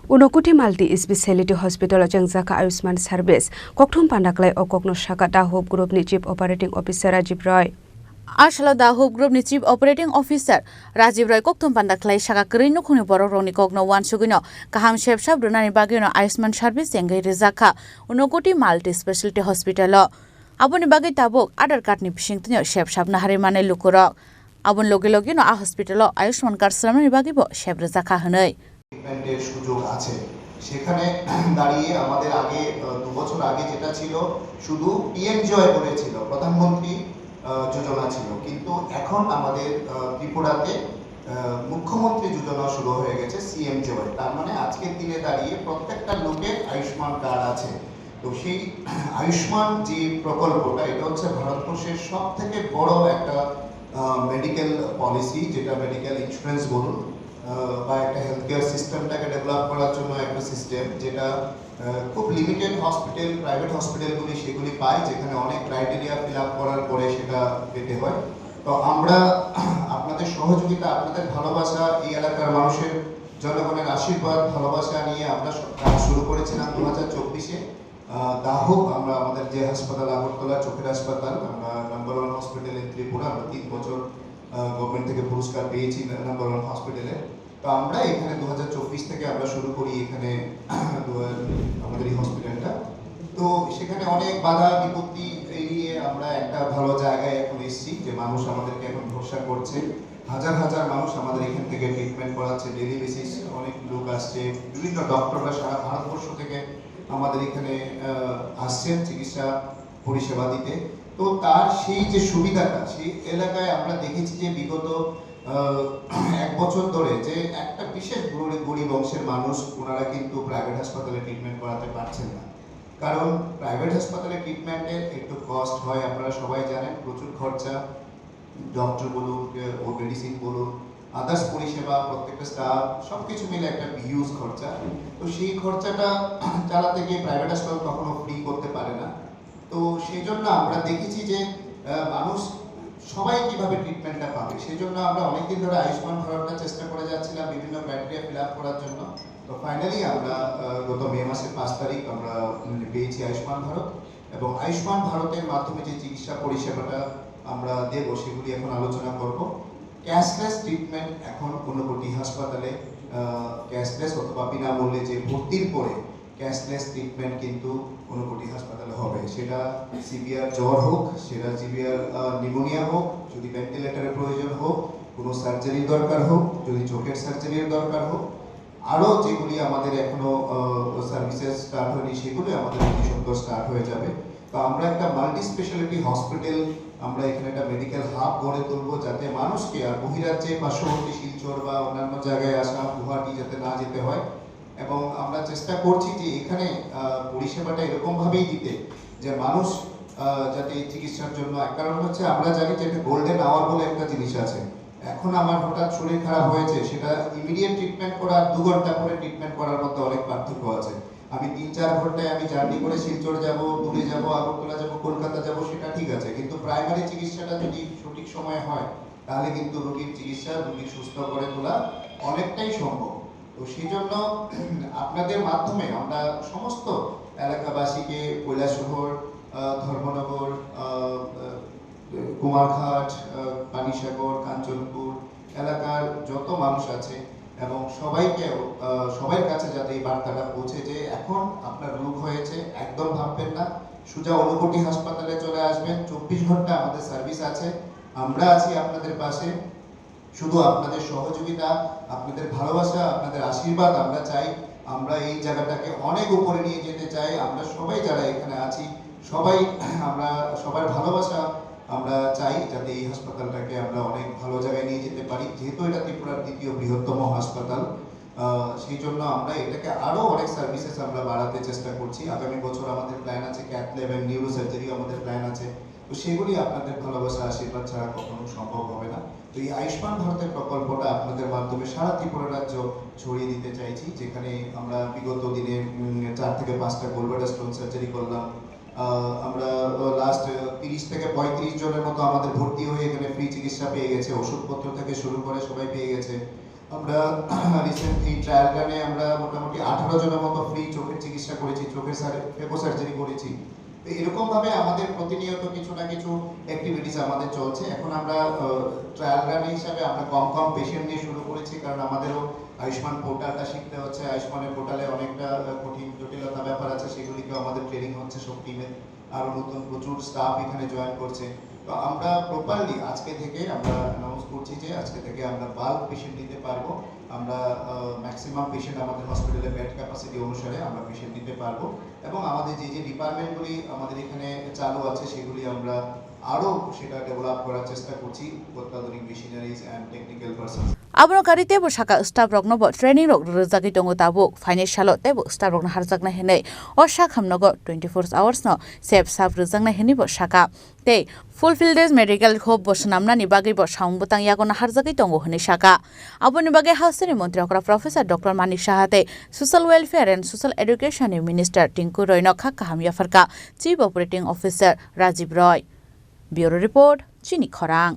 Unokuti Multi Speciality Hospital Jangjaka Ayushman Service Kokthum Pandaklai Okokno Shaka Dahub Group ni Chief Operating Officer Rajiv Roy. Ashla Dahub Group ni Chief Operating Officer Rajiv Roy Kokthum Pandaklai Shaka Kerino Kuni Borok Roni Kokno Wan Sugino Kaham Shep Shab Runani Bagino Ayushman Service Yengai Rizaka Unokuti Multi Speciality Hospital Aboni Bagi Tabuk Adar Card ni Pishing Tunyo Shep Shab Nahari Mane Lukurok Abon Logi Logino A Hospital Ayushman Card Salamani Bagibo Shep Rizaka Hanoi ট্রিটমেন্টের সুযোগ আছে সেখানে দাঁড়িয়ে আমাদের আগে 2 বছর আগে যেটা ছিল শুধু পিএম জয় বলে ছিল প্রধানমন্ত্রী যোজনা ছিল কিন্তু এখন আমাদের ত্রিপুরাতে মুখ্যমন্ত্রী যোজনা শুরু হয়ে গেছে সিএম জয় তার মানে আজকের দিনে দাঁড়িয়ে প্রত্যেকটা লোকের আয়ুষ্মান কার্ড আছে তো সেই আয়ুষ্মান যে প্রকল্পটা এটা হচ্ছে ভারতবর্ষের সবথেকে বড় একটা মেডিকেল পলিসি যেটা মেডিকেল ইন্স্যুরেন্স বলুন বা একটা হেলথ কেয়ার সিস্টেমটাকে ডেভেলপ করার জন্য একটা সিস্টেম যেটা খুব লিমিটেড হসপিটাল প্রাইভেট হসপিটালগুলি সেগুলি পায় যেখানে অনেক ক্রাইটেরিয়া ফিল আপ করার পরে সেটা পেতে হয় তো আমরা আপনাদের সহযোগিতা আপনাদের ভালোবাসা এই এলাকার মানুষের জনগণের আশীর্বাদ ভালোবাসা নিয়ে আমরা কাজ শুরু করেছিলাম 2024-এ দাহক আমরা আমাদের যে হাসপাতাল আগরতলা চোখের হাসপাতাল আমরা নাম্বার 1 হসপিটাল ইন ত্রিপুরা আমরা 3 বছর গভর্নমেন্ট থেকে পুরস্কার পেয়েছি নাম্বার 1 হসপিটালে তো আমরা এখানে 2024 থেকে আমরা শুরু করি এখানে আমাদের এই হসপিটালটা তো সেখানে অনেক বাধা বিপত্তি এড়িয়ে আমরা একটা ভালো জায়গায় এখন এসেছি যে মানুষ আমাদেরকে এখন ভরসা করছে হাজার হাজার মানুষ আমাদের এখান থেকে ট্রিটমেন্ট করাচ্ছে ডেইলি বেসিস অনেক লোক আসছে বিভিন্ন ডক্টররা সারা ভারতবর্ষ থেকে আমাদের এখানে আসছেন চিকিৎসা পরিষেবা দিতে তো তার সেই যে সুবিধাটা সেই এলাকায় আমরা দেখেছি যে বিগত 1 বছর ধরে যে একটা বিশেষ গরিব অংশের মানুষ ওনারা কিন্তু প্রাইভেট হাসপাতালে ট্রিটমেন্ট করাতে পারছেন না কারণ প্রাইভেট হাসপাতালে ট্রিটমেন্টের একটু কস্ট হয় আপনারা সবাই জানেন প্রচুর খরচা ডক্টর বলুন ও মেডিসিন বলুন আদার্স পরিষেবা প্রত্যেকটা স্টাফ সবকিছু মিলে একটা হিউজ খরচা তো সেই খরচাটা চালাতে গিয়ে প্রাইভেট হাসপাতাল কখনো ফ্রি করতে পারে না তো সেই জন্য আমরা দেখেছি যে মানুষ সবাই কিভাবে ট্রিটমেন্টটা পাবে সেই জন্য আমরা অনেকদিন ধরে আয়ুষ্মান ভারতটা চেষ্টা করে যাচ্ছিলাম বিভিন্ন ক্রাইটেরিয়া ফিল আপ করার জন্য তো ফাইনালি আমরা গত মে মাসের 5 তারিখ আমরা পেয়েছি আয়ুষ্মান ভারত এবং আয়ুষ্মান ভারতের মাধ্যমে যে চিকিৎসা পরিষেবাটা আমরা দেব সেগুলি এখন আলোচনা করব ক্যাশলেস ট্রিটমেন্ট এখন ঊনকোটি হাসপাতালে ক্যাশলেস অথবা বিনামূল্যে যে ভর্তির পরে ক্যাশলেস ট্রিটমেন্ট কিন্তু ঊনকোটি হাসপাতালে হবে সেটা সিভিয়ার জ্বর হোক সেটা সিভিয়ার নিউমোনিয়া হোক যদি ভেন্টিলেটরের প্রয়োজন হোক কোনো সার্জারির দরকার হোক যদি চোখের সার্জারির দরকার হোক আরও যেগুলি আমাদের এখনো সার্ভিসেস স্টার্ট হয়নি সেগুলি আমাদের অতি সুন্দর স্টার্ট হয়ে যাবে তো আমরা একটা মাল্টি স্পেশালিটি হসপিটাল আমরা এখানে একটা মেডিকেল হাব গড়ে তুলবো যাতে মানুষকে আর বহিরাজ্যে পার্শ্ববর্তী শিলচর বা অন্যান্য জায়গায় আসা গুয়াহাটি যাতে না যেতে হয় এবং আমরা চেষ্টা করছি যে এখানে পরিষেবাটা এরকমভাবেই দিতে যে মানুষ যাতে চিকিৎসার জন্য এক কারণ হচ্ছে আমরা জানি যে একটা গোল্ডেন আওয়ার বলে একটা জিনিস আছে এখন আমার হঠাৎ শরীর খারাপ হয়েছে সেটা ইমিডিয়েট ট্রিটমেন্ট করা 2 ঘন্টা পরে ট্রিটমেন্ট করার মধ্যে অনেক পার্থক্য আছে আমি 3-4 ঘন্টায় আমি জার্নি করে শিলচর যাব দূরে যাব আগরতলা যাব কলকাতা যাব সেটা ঠিক আছে কিন্তু প্রাইমারি চিকিৎসাটা যদি সঠিক সময়ে হয় তাহলে কিন্তু রোগীর চিকিৎসা রোগী সুস্থ করে তোলা অনেকটাই সম্ভব তো সেই জন্য আপনাদের মাধ্যমে আমরা সমস্ত এলাকাবাসীকে কৈলাসহর ধর্মনগর কুমারঘাট পানিসাগর কাঞ্চনপুর এলাকার যত মানুষ আছে এবং সবার কাছে যাতে এই বার্তাটা পৌঁছে যে এখন আপনার রোগ হয়েছে একদম ভাববেন না সোজা ঊনকোটি হাসপাতালে চলে আসবেন 24 ঘন্টা আমাদের সার্ভিস আছে আমরা আছি আপনাদের পাশে শুধু আপনাদের সহযোগিতা আপনাদের ভালোবাসা আপনাদের আশীর্বাদ আমরা চাই আমরা এই জায়গাটাকে অনেক উপরে নিয়ে যেতে চাই আমরা সবাই যারা এখানে আছি সবাই আমরা সবার ভালোবাসা আমরা চাই যাতে এই হাসপাতালটাকে আমরা অনেক ভালো জায়গায় নিয়ে যেতে পারি যেহেতু এটা ত্রিপুরার দ্বিতীয় বৃহত্তম হাসপাতাল সেই জন্য আমরা এটাকে আরো অনেক সার্ভিসেস আমরা বাড়াতে চেষ্টা করছি আগামী বছর আমাদের প্ল্যান আছে cath lab and neuro surgery আমাদের প্ল্যান আছে তো সেগুলি আপনাদের ভালোবাসা আশীর্বাদ ছাড়া কখনো সম্ভব হবে না তো এই আয়ুষ্মান ভারতের প্রকল্পটা আপনাদের মাধ্যমে সারা ত্রিপুরা রাজ্য ছড়িয়ে দিতে চাইছি যেখানে আমরা বিগত দিনে 4 থেকে 5টা গোলব্লাডার স্টোন সার্জারি করলাম আমরা লাস্ট 30 থেকে 35 জনের মতো আমাদের ভর্তি হয়ে এখানে ফ্রি চিকিৎসা পেয়ে গেছে ওষুধপত্র থেকে শুরু করে সবাই পেয়ে গেছে আমরা রিসেন্ট এই ট্রায়াল রানে আমরা মোটামুটি 18 জনের মতো ফ্রি চোখের চিকিৎসা করেছি, চোখের ফেকো সার্জারি করেছি। তো এরকম ভাবে আমাদের প্রতিনিয়ত কিছু না কিছু অ্যাক্টিভিটিস আমাদের চলছে। এখন আমরা ট্রায়াল রান হিসাবে আমরা কম পেশেন্ট নিয়ে শুরু করেছি, কারণ আমাদেরও আয়ুষ্মান পোর্টালটা শিখতে হচ্ছে। আয়ুষ্মানের পোর্টালে অনেকটা কঠিন জটিলতা ব্যাপার আছে, সেগুলিকেও আমাদের ট্রেনিং হচ্ছে সব টিমের। আরও নতুন প্রচুর স্টাফ এখানে জয়েন করছে। তো আমরা প্রপারলি আজকে থেকে আমরা অ্যানাউন্স করছি যে আজকে থেকে আমরা বাল্ক পেশেন্ট নিতে পারবো। আমরা ম্যাক্সিমাম পেশেন্ট আমাদের হসপিটালে বেড ক্যাপাসিটি অনুসারে আমরা পেশেন্ট নিতে পারবো, এবং আমাদের যে ডিপার্টমেন্টগুলি আমাদের এখানে চালু আছে সেগুলি আমরা আরও সেটা ডেভেলপ করার চেষ্টা করছি, অত্যাধুনিক machineries and technical person. Abro kari tebo shaka staff rok no bo training rok rojaki tongo tabuk financial tebo staff rok na harjakna henei o shakham nogo 24 hours no sep sap rojangna heni bo shaka tei fulfill days medical hob bo shnamna ni bagi bo saung butang yago na harjaki tongo heni shaka aboni bage hausani mantri okra professor Dr. Manik Sahate social welfare and social education minister Tinku Roy no kha kaham yafarka chief operating officer Rajiv Roy. Bureau report Chini Khorang.